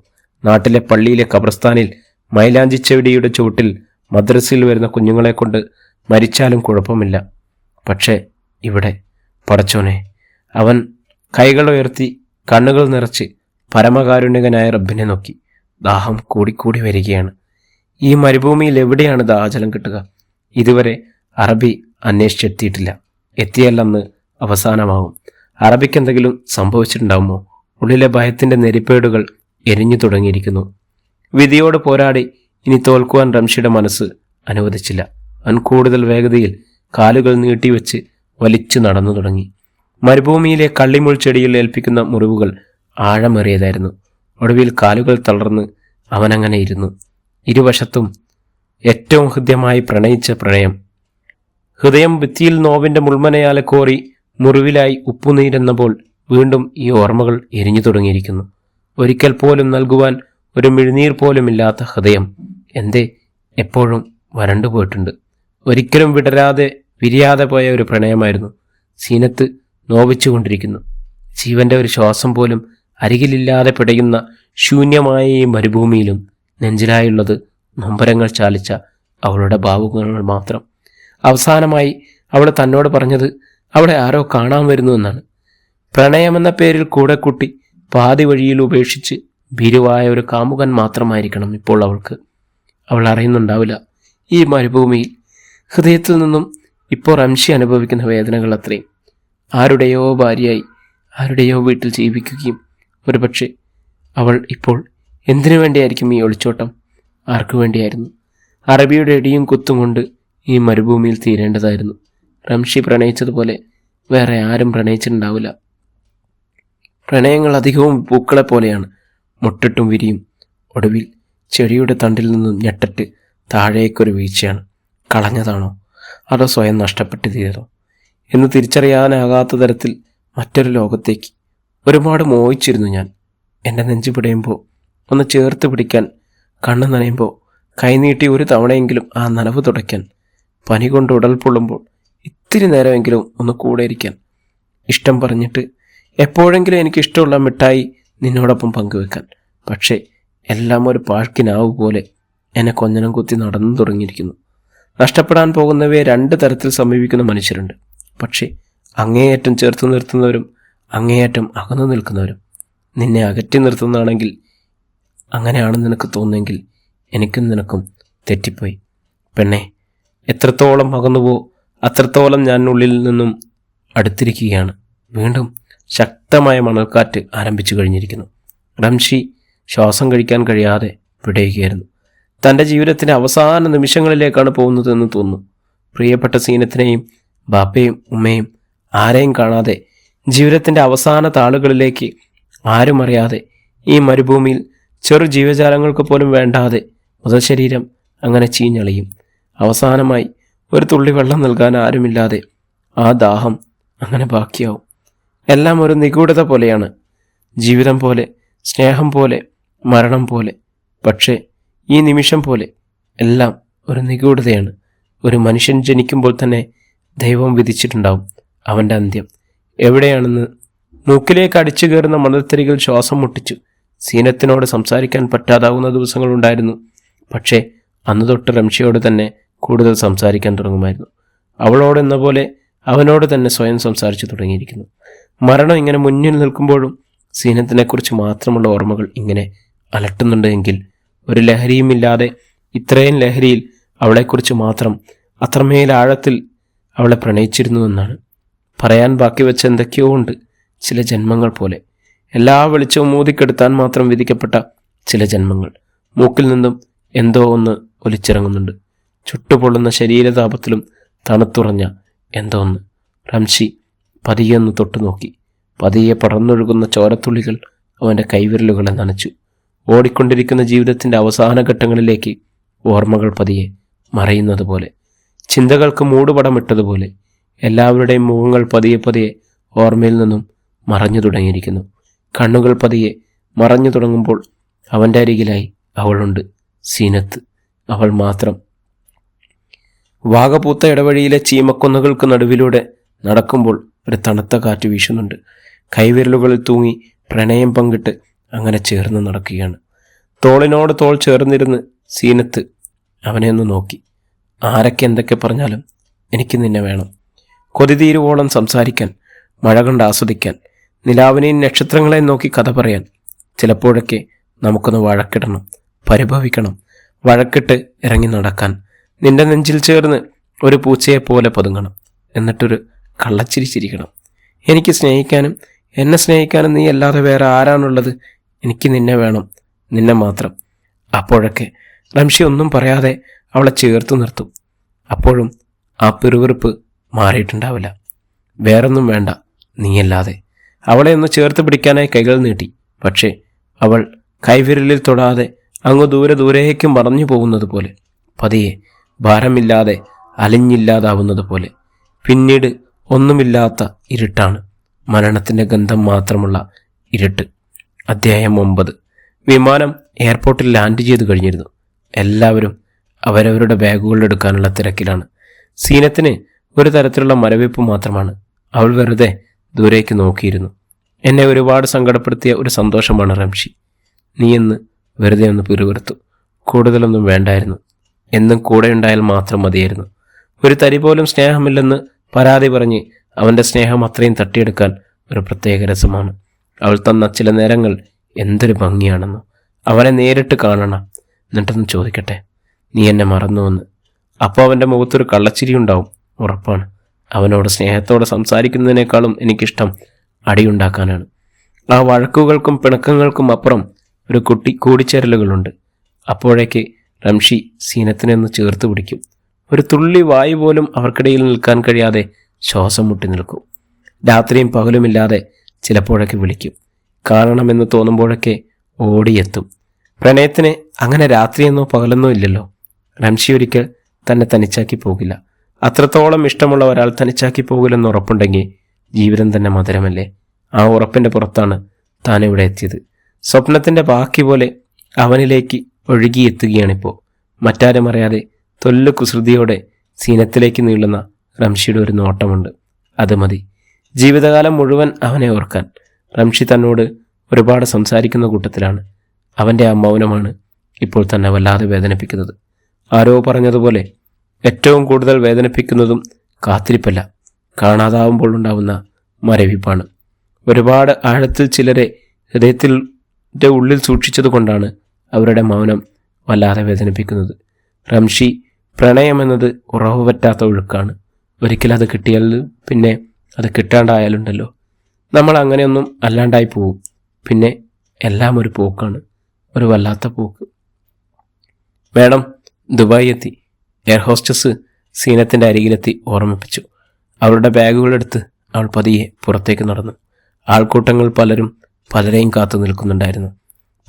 നാട്ടിലെ പള്ളിയിലെ ഖബർസ്ഥാനിൽ മൈലാഞ്ചിച്ചെടിയുടെ ചുവട്ടിൽ മദ്രസയിൽ വരുന്ന കുഞ്ഞുങ്ങളെ കൊണ്ട് മരിച്ചാലും കുഴപ്പമില്ല. പക്ഷേ ഇവിടെ, പടച്ചോനെ, അവൻ കൈകൾ ഉയർത്തി കണ്ണുകൾ നിറച്ച് പരമകാരുണ്യകനായ റബ്ബിനെ നോക്കി. ദാഹം കൂടിക്കൂടി വരികയാണ്. ഈ മരുഭൂമിയിൽ എവിടെയാണ് ദാഹജലം കിട്ടുക? ഇതുവരെ അറബി അന്വേഷിച്ചെത്തിയിട്ടില്ല. എത്തിയല്ലെന്ന് അവസാനമാവും. അറബിക്ക് എന്തെങ്കിലും സംഭവിച്ചിട്ടുണ്ടാവുമോ? ഉള്ളിലെ ഭയത്തിൻ്റെ നെരിപ്പേടുകൾ എരിഞ്ഞു തുടങ്ങിയിരിക്കുന്നു. വിധിയോട് പോരാടി ഇനി തോൽക്കുവാൻ റംഷിയുടെ മനസ്സ് അനുവദിച്ചില്ല. അവൻ കൂടുതൽ വേഗതയിൽ കാലുകൾ നീട്ടിവെച്ച് വലിച്ചു നടന്നു തുടങ്ങി. മരുഭൂമിയിലെ കള്ളിമുൾ ചെടിയിൽ ഏൽപ്പിക്കുന്ന മുറിവുകൾ ആഴമേറിയതായിരുന്നു. ഒടുവിൽ കാലുകൾ തളർന്ന് അവനങ്ങനെ ഇരുന്നു. ഇരുവശത്തും ഏറ്റവും ഹൃദ്യമായി പ്രണയിച്ച പ്രണയം. ഹൃദയം ഭിത്തിയിൽ നോവിൻ്റെ മുൾമനയാലെ കോറി മുറിവിലായി ഉപ്പുനീരെന്നപ്പോൾ വീണ്ടും ഈ ഓർമ്മകൾ എരിഞ്ഞു തുടങ്ങിയിരിക്കുന്നു. ഒരിക്കൽ പോലും നൽകുവാൻ ഒരു മിഴുനീർ പോലുമില്ലാത്ത ഹൃദയം എന്തേ എപ്പോഴും വരണ്ടുപോയിട്ടുണ്ട്. ഒരിക്കലും വിരിയാതെ പോയ ഒരു പ്രണയമായിരുന്നു. സീനത്ത് നോവിച്ചുകൊണ്ടിരിക്കുന്നു. ജീവന്റെ ഒരു ശ്വാസം പോലും അരികിലില്ലാതെ പിടയുന്ന ശൂന്യമായ ഈ മരുഭൂമിയിലും നെഞ്ചിലായുള്ളത് നൊമ്പരങ്ങൾ ചാലിച്ച അവളുടെ ഭാവുകങ്ങൾ മാത്രം. അവസാനമായി അവൾ തന്നോട് പറഞ്ഞത് അവളെ ആരോ കാണാൻ വരുന്നു എന്നാണ്. പ്രണയമെന്ന പേരിൽ കൂടെ കൂട്ടി പാതി വഴിയിൽ ഉപേക്ഷിച്ച് ഭീരുവായ ഒരു കാമുകൻ മാത്രമായിരിക്കണം ഇപ്പോൾ അവൾക്ക്. അവൾ അറിയുന്നുണ്ടാവില്ല, ഈ മരുഭൂമിയിൽ ഹൃദയത്തിൽ നിന്നും ഇപ്പോൾ റംഷി അനുഭവിക്കുന്ന വേദനകൾ അത്രയും. ആരുടെയോ ഭാര്യയായി ആരുടെയോ വീട്ടിൽ ജീവിക്കുകയും ഒരുപക്ഷെ അവൾ ഇപ്പോൾ എന്തിനു വേണ്ടിയായിരിക്കും ഈ ഒളിച്ചോട്ടം? ആർക്കു വേണ്ടിയായിരുന്നു? അറബിയുടെ ഇടിയും കുത്തും കൊണ്ട് ഈ മരുഭൂമിയിൽ തീരേണ്ടതായിരുന്നു. റംഷി പ്രണയിച്ചതുപോലെ വേറെ ആരും പ്രണയിച്ചിട്ടുണ്ടാവില്ല. പ്രണയങ്ങൾ അധികവും പൂക്കളെ പോലെയാണ്, മുട്ടിട്ടും വിരിയും. ഒടുവിൽ ചെടിയുടെ തണ്ടിൽ നിന്നും ഞെട്ടറ്റ് താഴേക്കൊരു വീഴ്ചയാണ്. കളഞ്ഞതാണോ അതോ സ്വയം നഷ്ടപ്പെട്ടു തീരോ എന്ന് തിരിച്ചറിയാനാകാത്ത തരത്തിൽ മറ്റൊരു ലോകത്തേക്ക്. ഒരുപാട് മോഹിച്ചിരുന്നു ഞാൻ. എൻ്റെ നെഞ്ചു പിടയുമ്പോൾ ഒന്ന് ചേർത്ത് പിടിക്കാൻ, കണ്ണു നനയുമ്പോൾ കൈനീട്ടി ഒരു തവണയെങ്കിലും ആ നനവ് തുടയ്ക്കാൻ, പനി കൊണ്ട് ഉടൽ പൊള്ളുമ്പോൾ ഇത്തിരി നേരമെങ്കിലും ഒന്ന് കൂടെ ഇരിക്കാൻ, ഇഷ്ടം പറഞ്ഞിട്ട് എപ്പോഴെങ്കിലും എനിക്കിഷ്ടമുള്ള മിഠായി നിന്നോടൊപ്പം പങ്കുവെക്കാൻ. പക്ഷേ എല്ലാം ഒരു പാഴ്ക്കിനാവ് പോലെ എന്നെ കൊഞ്ഞനം കുത്തി നടന്നു തുടങ്ങിയിരിക്കുന്നു. നഷ്ടപ്പെടാൻ പോകുന്നവയെ രണ്ട് തരത്തിൽ സമീപിക്കുന്ന മനുഷ്യരുണ്ട്. പക്ഷേ അങ്ങേയറ്റം ചേർത്ത് നിർത്തുന്നവരും അങ്ങേയറ്റം അകന്നു നിൽക്കുന്നവരും. നിന്നെ അകറ്റി നിർത്തുന്നതാണെങ്കിൽ, അങ്ങനെയാണെന്ന് നിനക്ക് തോന്നുമെങ്കിൽ എനിക്കും നിനക്കും തെറ്റിപ്പോയി പെണ്ണെ. എത്രത്തോളം അകന്നുവോ അത്രത്തോളം ഞാൻ ഉള്ളിൽ നിന്നും അടുത്തിരിക്കുകയാണ്. വീണ്ടും ശക്തമായ മണൽക്കാറ്റ് ആരംഭിച്ചു കഴിഞ്ഞിരിക്കുന്നു. റംഷി ശ്വാസം കഴിക്കാൻ കഴിയാതെ പിടയുകയായിരുന്നു. തൻ്റെ ജീവിതത്തിൻ്റെ അവസാന നിമിഷങ്ങളിലേക്കാണ് പോകുന്നതെന്ന് തോന്നുന്നു. പ്രിയപ്പെട്ട സീനത്തിനെയും ബാപ്പയും ഉമ്മയും ആരെയും കാണാതെ ജീവിതത്തിൻ്റെ അവസാന താളുകളിലേക്ക് ആരും അറിയാതെ ഈ മരുഭൂമിയിൽ ചെറു ജീവജാലങ്ങൾക്ക് പോലും വേണ്ടാതെ മൃതശരീരം അങ്ങനെ ചീഞ്ഞളിയും. അവസാനമായി ഒരു തുള്ളി വെള്ളം നൽകാൻ ആരുമില്ലാതെ ആ ദാഹം അങ്ങനെ ബാക്കിയാവും. എല്ലാം ഒരു നിഗൂഢത പോലെയാണ്. ജീവിതം പോലെ, സ്നേഹം പോലെ, മരണം പോലെ. പക്ഷേ ഈ നിമിഷം പോലെ എല്ലാം ഒരു നിഗൂഢതയാണ്. ഒരു മനുഷ്യൻ ജനിക്കുമ്പോൾ തന്നെ ദൈവം വിധിച്ചിട്ടുണ്ടാവും അവൻ്റെ അന്ത്യം എവിടെയാണെന്ന്. മൂക്കിലേക്ക് അടിച്ചു കയറുന്ന മണൽത്തരികൾ ശ്വാസം മുട്ടിച്ചു. സീനത്തിനോട് സംസാരിക്കാൻ പറ്റാതാവുന്ന ദിവസങ്ങളുണ്ടായിരുന്നു. പക്ഷേ അന്ന് തൊട്ട് റംഷിയോട് തന്നെ കൂടുതൽ സംസാരിക്കാൻ തുടങ്ങുമായിരുന്നു. അവളോട് എന്ന പോലെ അവനോട് തന്നെ സ്വയം സംസാരിച്ചു തുടങ്ങിയിരിക്കുന്നു. മരണം ഇങ്ങനെ മുന്നിൽ നിൽക്കുമ്പോഴും സീനത്തിനെക്കുറിച്ച് മാത്രമുള്ള ഓർമ്മകൾ ഇങ്ങനെ അലട്ടുന്നുണ്ട് എങ്കിൽ, ഒരു ലഹരിയുമില്ലാതെ ഇത്രയും ലഹരിയിൽ അവളെക്കുറിച്ച് മാത്രം അത്രമേൽ ആഴത്തിൽ അവളെ പ്രണയിച്ചിരുന്നുവെന്നാണ്. പറയാൻ ബാക്കി വെച്ച എന്തൊക്കെയോ ഉണ്ട്, ചില ജന്മങ്ങൾ പോലെ. എല്ലാ വെളിച്ചവും ഊതിക്കെടുത്താൻ മാത്രം വിധിക്കപ്പെട്ട ചില ജന്മങ്ങൾ. മൂക്കിൽ നിന്നും എന്തോ ഒന്ന് ഒലിച്ചിറങ്ങുന്നുണ്ട്. ചുട്ടുപൊള്ളുന്ന ശരീരതാപത്തിലും തണുത്തുറഞ്ഞ എന്തോ ഒന്ന്. റംഷി പതിയെ ഒന്ന് തൊട്ടുനോക്കി. പതിയെ പടർന്നൊഴുകുന്ന ചോരത്തുള്ളികൾ അവൻ്റെ കൈവിരലുകളെ നനച്ചു. ഓടിക്കൊണ്ടിരിക്കുന്ന ജീവിതത്തിൻ്റെ അവസാന ഘട്ടങ്ങളിലേക്ക് ഓർമ്മകൾ പതിയെ മറയുന്നത് പോലെ, ചിന്തകൾക്ക് മൂടുപടമിട്ടതുപോലെ എല്ലാവരുടെയും മുഖങ്ങൾ പതിയെ പതിയെ ഓർമ്മയിൽ നിന്നും മറഞ്ഞു തുടങ്ങിയിരിക്കുന്നു. കണ്ണുകൾ പതിയെ മറഞ്ഞു തുടങ്ങുമ്പോൾ അവൻ്റെ അരികിലായി അവളുണ്ട്, സീനത്ത്. അവൾ മാത്രം. വാഗപൂത്ത ഇടവഴിയിലെ ചീമക്കൊന്നകൾക്ക് നടുവിലൂടെ നടക്കുമ്പോൾ ഒരു തണുത്ത കാറ്റ് വീശുന്നുണ്ട്. കൈവിരലുകളിൽ തൂങ്ങി പ്രണയം പങ്കിട്ട് അങ്ങനെ ചേർന്ന് നടക്കുകയാണ്. തോളിനോട് തോൾ ചേർന്നിരുന്ന് സീനത്ത് അവനെ ഒന്ന് നോക്കി. ആരൊക്കെ എന്തൊക്കെ പറഞ്ഞാലും എനിക്ക് നിന്നെ വേണം. കൊതി തീരുവോളം സംസാരിക്കാൻ, മഴ കണ്ട് ആസ്വദിക്കാൻ, നിലാവിനെയും നക്ഷത്രങ്ങളെയും നോക്കി കഥ പറയാൻ. ചിലപ്പോഴൊക്കെ നമുക്കൊന്ന് വഴക്കിടണം, പരിഭവിക്കണം, വഴക്കിട്ട് ഇറങ്ങി നടക്കാൻ. നിന്റെ നെഞ്ചിൽ ചേർന്ന് ഒരു പൂച്ചയെപ്പോലെ പതുങ്ങണം. എന്നിട്ടൊരു കള്ളച്ചിരി ചിരിക്കണം. എനിക്ക് സ്നേഹിക്കാനും എന്നെ സ്നേഹിക്കാനും നീ അല്ലാതെ വേറെ ആരാണുള്ളത്? എനിക്ക് നിന്നെ വേണം, നിന്നെ മാത്രം. അപ്പോഴൊക്കെ റംഷി ഒന്നും പറയാതെ അവളെ ചേർത്ത് നിർത്തും. അപ്പോഴും ആ പിറുവിറുപ്പ് മാറിയിട്ടുണ്ടാവില്ല. വേറൊന്നും വേണ്ട നീയല്ലാതെ. അവളെ ഒന്ന് ചേർത്ത് പിടിക്കാനായി കൈകൾ നീട്ടി. പക്ഷേ അവൾ കൈവിരലിൽ തൊടാതെ അങ്ങ് ദൂരേക്ക് മറഞ്ഞു പോകുന്നത് പോലെ, പതിയെ ഭാരമില്ലാതെ അലിഞ്ഞില്ലാതാവുന്നത് പോലെ. പിന്നീട് ഒന്നുമില്ലാത്ത ഇരുട്ടാണ്, മരണത്തിൻ്റെ ഗന്ധം മാത്രമുള്ള ഇരുട്ട്. അധ്യായം 9. വിമാനം എയർപോർട്ടിൽ ലാൻഡ് ചെയ്തു കഴിഞ്ഞിരുന്നു. എല്ലാവരും അവരവരുടെ ബാഗുകൾ എടുക്കാനുള്ള തിരക്കിലാണ്. സീനത്തിന് ഒരു തരത്തിലുള്ള മരവിപ്പ് മാത്രമാണ്. അവൾ വെറുതെ ദൂരേക്ക് നോക്കിയിരുന്നു. എന്നെ ഒരുപാട് സങ്കടപ്പെടുത്തിയ ഒരു സന്തോഷമാണ് റംഷി. നീ എന്ന് വെറുതെ ഒന്ന് പിറുവിറുത്തു. കൂടുതലൊന്നും വേണ്ടായിരുന്നു. എന്നും കൂടെ ഉണ്ടായാൽ മാത്രം മതിയായിരുന്നു. ഒരു തരി പോലും സ്നേഹമില്ലെന്ന് പരാതി പറഞ്ഞ് അവൻ്റെ സ്നേഹം അത്രയും തട്ടിയെടുക്കാൻ ഒരു പ്രത്യേക രസമാണ്. അവൾ തന്ന ചില നേരങ്ങൾ എന്തൊരു ഭംഗിയാണെന്നോ. അവനെ നേരിട്ട് കാണണം, എന്നിട്ടൊന്ന് ചോദിക്കട്ടെ നീ എന്നെ മറന്നുവെന്ന്. അപ്പോൾ അവൻ്റെ മുഖത്തൊരു കള്ളച്ചിരി ഉണ്ടാവും, ഉറപ്പാണ്. അവനോട് സ്നേഹത്തോടെ സംസാരിക്കുന്നതിനേക്കാളും എനിക്കിഷ്ടം അടിയുണ്ടാക്കാനാണ്. ആ വഴക്കുകൾക്കും പിണക്കങ്ങൾക്കും അപ്പുറം ഒരു കൂടിച്ചേരലുകളുണ്ട്. അപ്പോഴേക്ക് റംഷി സീനത്തിനെ ഒന്ന് ചേർത്ത് പിടിക്കും. ഒരു തുള്ളി വായു പോലും അവർക്കിടയിൽ നിൽക്കാൻ കഴിയാതെ ശ്വാസം മുട്ടി നിൽക്കും. രാത്രിയും പകലുമില്ലാതെ ചിലപ്പോഴൊക്കെ വിളിക്കും. കാണണമെന്ന് തോന്നുമ്പോഴൊക്കെ ഓടിയെത്തും. പ്രണയത്തിന് അങ്ങനെ രാത്രിയെന്നോ പകലെന്നോ ഇല്ലല്ലോ. റംഷി ഒരിക്കൽ തന്നെ തനിച്ചാക്കി പോകില്ല. അത്രത്തോളം ഇഷ്ടമുള്ള ഒരാൾ തനിച്ചാക്കി പോകില്ലെന്ന് ഉറപ്പുണ്ടെങ്കിൽ ജീവിതം തന്നെ മധുരമല്ലേ. ആ ഉറപ്പിൻ്റെ പുറത്താണ് താനിവിടെ എത്തിയത്. സ്വപ്നത്തിൻ്റെ ബാക്കി പോലെ അവനിലേക്ക് ഒഴുകിയെത്തുകയാണിപ്പോൾ. മറ്റാരും അറിയാതെ തൊല്ലു കുസൃതിയോടെ സീനത്തിലേക്ക് നീളുന്ന റംഷിയുടെ ഒരു നോട്ടമുണ്ട്. അത് മതി ജീവിതകാലം മുഴുവൻ അവനെ ഓർക്കാൻ. റംഷി തന്നോട് ഒരുപാട് സംസാരിക്കുന്ന കൂട്ടത്തിലാണ്. അവൻ്റെ ആ മൗനമാണ് ഇപ്പോൾ തന്നെ വല്ലാതെ വേദനിപ്പിക്കുന്നത്. ആരോ പറഞ്ഞതുപോലെ ഏറ്റവും കൂടുതൽ വേദനിപ്പിക്കുന്നതും കാത്തിരിപ്പല്ല, കാണാതാവുമ്പോൾ ഉണ്ടാവുന്ന മരവിപ്പാണ്. ഒരുപാട് ആഴത്തിൽ ചിലരെ ഹൃദയത്തിൻ്റെ ഉള്ളിൽ സൂക്ഷിച്ചതുകൊണ്ടാണ് അവരുടെ മൗനം വല്ലാതെ വേദനിപ്പിക്കുന്നത്. റംഷി പ്രണയമെന്നത് ഉറവ് പറ്റാത്ത ഒഴുക്കാണ്. ഒരിക്കലത് കിട്ടിയാൽ പിന്നെ അത് കിട്ടാണ്ടായാലുണ്ടല്ലോ, നമ്മൾ അങ്ങനെയൊന്നും അല്ലാണ്ടായി പോവും. പിന്നെ എല്ലാം ഒരു പോക്കാണ്, ഒരു വല്ലാത്ത പോക്ക്. മേഡം ദുബായ് എത്തി. എയർ ഹോസ്റ്റസ് സീനത്തിൻ്റെ അരികിലെത്തി ഓർമ്മിപ്പിച്ചു. അവളുടെ ബാഗുകളെടുത്ത് അവൾ പതിയെ പുറത്തേക്ക് നടന്നു. ആൾക്കൂട്ടങ്ങൾ പലരെയും കാത്തു നിൽക്കുന്നുണ്ടായിരുന്നു.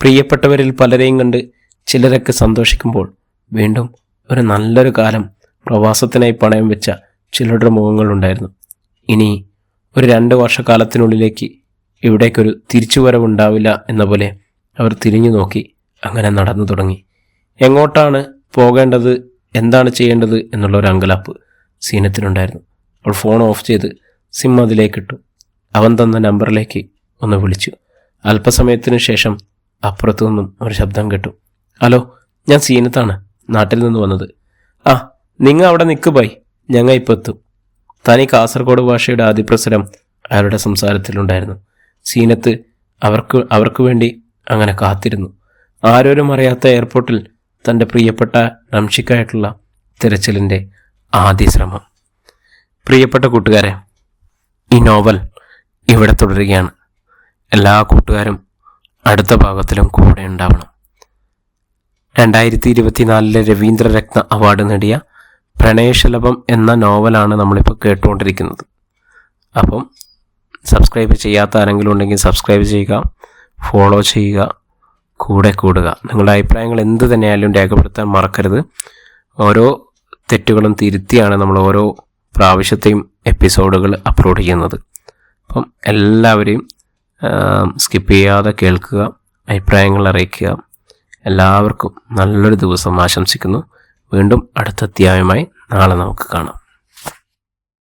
പ്രിയപ്പെട്ടവരിൽ പലരെയും കണ്ട് ചിലരൊക്കെ സന്തോഷിക്കുമ്പോൾ വീണ്ടും ഒരു നല്ലൊരു കാലം പ്രവാസത്തിനായി പണയം വെച്ച ചിലരുടെ മുഖങ്ങളുണ്ടായിരുന്നു. ഇനി ഒരു 2 വർഷക്കാലത്തിനുള്ളിലേക്ക് ഇവിടേക്കൊരു തിരിച്ചുവരവുണ്ടാവില്ല എന്ന പോലെ അവർ തിരിഞ്ഞു നോക്കി അങ്ങനെ നടന്നു തുടങ്ങി. എങ്ങോട്ടാണ് പോകേണ്ടത്, എന്താണ് ചെയ്യേണ്ടത് എന്നുള്ളൊരു അങ്കലാപ്പ് സീനത്തിനുണ്ടായിരുന്നു. അവൾ ഫോൺ ഓഫ് ചെയ്ത് സിം അതിലേക്കിട്ടു. അവൻ തന്ന നമ്പറിലേക്ക് ഒന്ന് വിളിച്ചു. അല്പസമയത്തിന് ശേഷം അപ്പുറത്തു നിന്നും ഒരു ശബ്ദം കേട്ടു. ഹലോ, ഞാൻ സീനത്താണ്, നാട്ടിൽ നിന്ന് വന്നത്. ആ, നിങ്ങൾ അവിടെ നിൽക്ക് ബൈ, ഞങ്ങൾ ഇപ്പോൾ എത്തും. തനി കാസർഗോഡ് ഭാഷയുടെ അതിപ്രസരം അയാളുടെ സംസാരത്തിലുണ്ടായിരുന്നു. സീനത്ത് അവർക്ക് വേണ്ടി അങ്ങനെ കാത്തിരുന്നു. ആരോരും അറിയാത്ത എയർപോർട്ടിൽ തൻ്റെ പ്രിയപ്പെട്ട റംഷിക്കായിട്ടുള്ള തിരച്ചിലിൻ്റെ ആദ്യ ശ്രമം. പ്രിയപ്പെട്ട കൂട്ടുകാരെ, ഈ നോവൽ ഇവിടെ തുടരുകയാണ്. എല്ലാ കൂട്ടുകാരും അടുത്ത ഭാഗത്തിലും കൂടെ ഉണ്ടാവണം. 2024 രവീന്ദ്രരത്ന അവാർഡ് നേടിയ പ്രണയശലഭം എന്ന നോവലാണ് നമ്മളിപ്പോൾ കേട്ടുകൊണ്ടിരിക്കുന്നത്. അപ്പം സബ്സ്ക്രൈബ് ചെയ്യാത്ത ആരെങ്കിലും ഉണ്ടെങ്കിൽ സബ്സ്ക്രൈബ് ചെയ്യുക, ഫോളോ ചെയ്യുക, കൂടെ കൂടുക. നിങ്ങളുടെ അഭിപ്രായങ്ങൾ എന്ത് തന്നെയായാലും രേഖപ്പെടുത്താൻ മറക്കരുത്. ഓരോ തെറ്റുകളും തിരുത്തിയാണ് നമ്മൾ ഓരോ പ്രാവശ്യത്തെയും എപ്പിസോഡുകൾ അപ്ലോഡ് ചെയ്യുന്നത്. അപ്പം എല്ലാവരെയും സ്കിപ്പ് ചെയ്യാതെ കേൾക്കുക, അഭിപ്രായങ്ങൾ അറിയിക്കുക. എല്ലാവർക്കും നല്ലൊരു ദിവസം ആശംസിക്കുന്നു. വീണ്ടും അടുത്ത അധ്യായമായി നാളെ നമുക്ക് കാണാം.